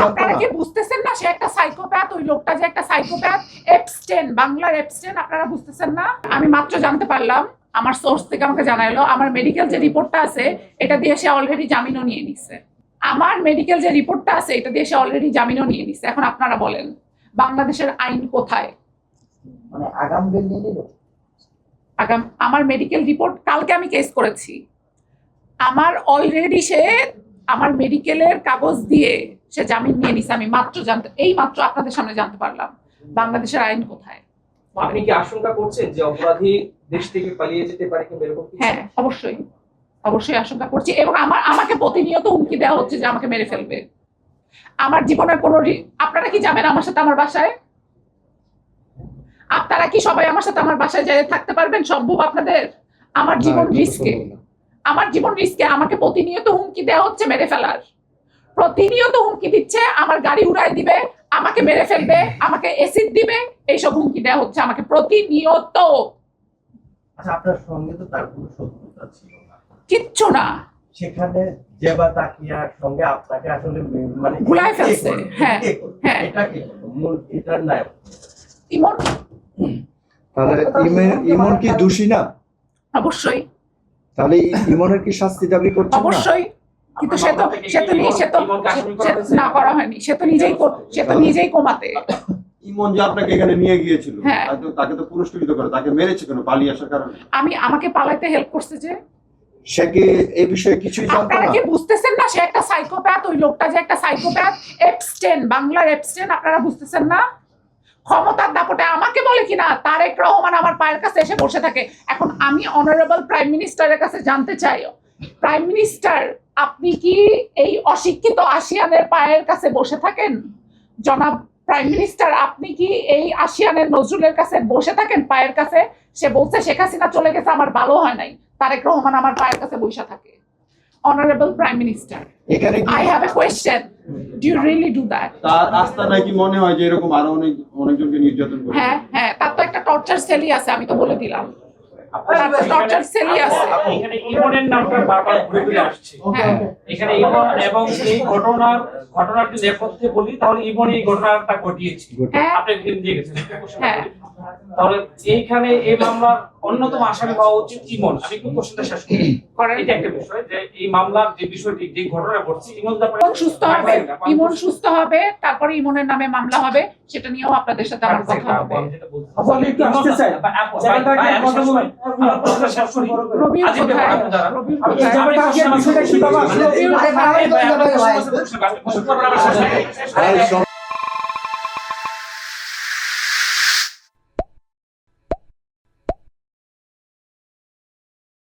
আপনারা কি বুঝতেছেন না সে একটা সাইকোপ্যাথ? ওই লোকটা যে একটা সাইকোপ্যাথ, এপস্টেন, বাংলার এপস্টেন, আপনারা বুঝতেছেন না? আমি মাত্র জানতে পারলাম, আমার সোর্স থেকে আমাকে জানাইলো, আমার মেডিকেল যে রিপোর্টটা আছে এটা দিয়ে সে অলরেডি জামিনও নিয়ে নিছে। আমার মেডিকেল যে রিপোর্টটা আছে এটা দিয়ে সে অলরেডি জামিনও নিয়ে নিছে। এখন আপনারা বলেন বাংলাদেশের আইন কোথায়? মানে আগাম বেল নিয়ে নিল। আমার মেডিকেল রিপোর্ট কালকে আমি কেস করেছি, আমার অলরেডি সে আমার মেডিকেলের কাগজ দিয়ে সে জামিন নিয়ে নিছে। আমি মাত্র মাত্র আপনাদের সামনে জানতে পারলাম বাংলাদেশের আইন কোথায়। আপনি কি আশঙ্কা করছেন যে অপরাধী দেশ থেকে পালিয়ে যেতে পারে কিংবা এরকম কিছু? হ্যাঁ, অবশ্যই অবশ্যই আশঙ্কা করছি, এবং আমাকে প্রতিনিয়ত হুমকি দেওয়া হচ্ছে যে আমাকে মেরে ফেলবে। আমার জীবনের কোনো আপনারা কি যাবেন আমার সাথে আমার বাসায়? আপনারা কি সবাই আমার সাথে আমার বাসায় যেয়ে থাকতে পারবেন? সম্ভব আপনাদের? আমার জীবন রিস্কে, আমার জীবন রিস্কে। আমাকে প্রতিনিয়ত হুমকি দেওয়া হচ্ছে মেরে ফেলার, প্রতিনিয়ত হুমকি দিচ্ছে, আমার গাড়ি উড়াই দিবে, আমাকে মেরে ফেলবে, আমাকে অ্যাসিড দিবে, এইসব হুমকি দেওয়া হচ্ছে আমাকে প্রতিনিয়ত। আচ্ছা, আপনার সঙ্গে তো তার কোনো শত্রুতা ছিল না? কিচ্ছু না। সেখানে জেবা তাকিয়ার সঙ্গে আপনাকে আসলে মানে গুলায় ফেলছে। হ্যাঁ হ্যাঁ, এটা কি মূল এটার নায়ক ইমন। তাহলে ইমন কি দোষী না? অবশ্যই। তাহলে ইমনের কি শাস্তি দাবি করছেন না? অবশ্যই, কিন্তু সে তো না করা হয়নি, সে তো নিজেই কোমাতে। ইমন যে আপনাকে এখানে নিয়ে গিয়েছিল, হ্যাঁ, তাকে তো পুরস্কৃত করে, তাকে মেরেছে কেন? পালিয়ে আসার কারণে? আমাকে পালাইতে হেল্প করছে যে। সে কি এই বিষয়ে কিছুই জানতো আপনারা না? কি বুঝতেছেন না সে একটা সাইকোপ্যাথ? ওই লোকটা যে একটা সাইকোপ্যাথ, এপস্টেন, বাংলার এপস্টেন, আপনারা বুঝতেছেন না? ক্ষমতার দাপটে আমাকে বলে কিনা তারেক রহমান আমার পায়ের কাছে এসে বসে থাকে। এখন আমি অনারেবল প্রাইম মিনিস্টারের কাছে জানতে চাই, প্রাইম মিনিস্টার আপনি কি এই অশিক্ষিত আসিয়ানের পায়ের কাছে বসে থাকেন? জনাব প্রাইম মিনিস্টার আপনি কি এই আসিয়ানের নজরুলের কাছে বসে থাকেন পায়ের কাছে? সে বলছে শেখ হাসিনা চলে গেছে, আমার ভালো হয় নাই, তারেক রহমান আমার পায়ের কাছে বসে থাকে। Honourable prime minister, I have a question. Do you really do that? তার আস্তানায় কি মনে হয় যে এরকম আরো অনেকজনকে নির্যাতন করে? হ্যাঁ হ্যাঁ, তার তো একটা টর্চার সেলই আছে, আমি তো বলে দিলাম, টর্চার সেলই আছে। এখানে ইমনের নামটা বারবার ঘুরে ফিরে আসছে। হ্যাঁ, এখানে ইমন এবং এই ঘটনার যদি নেপথ্যে বলি তাহলে ইমন এই ঘটনাটা ঘটিয়েছে। হ্যাঁ। আপনি কিন্তু দিয়ে গেছেন। হ্যাঁ। তাহলে এইখানে এই মামলার অন্যতম আসামি হওয়া উচিত ইমন। আমি একটু কোশ্চেনটা শেষ করি। এটা একটা বিষয় যে এই মামলার যে বিষয়টি, যে ঘটনা ঘটছে, ইমন ইমন সুস্থ হবে, তারপরে ইমনের নামে মামলা হবে, সেটা নিয়েও আপনাদের সাথে আমার কথা হবে। রবিউল কোথায়? রবিউল কোথায়?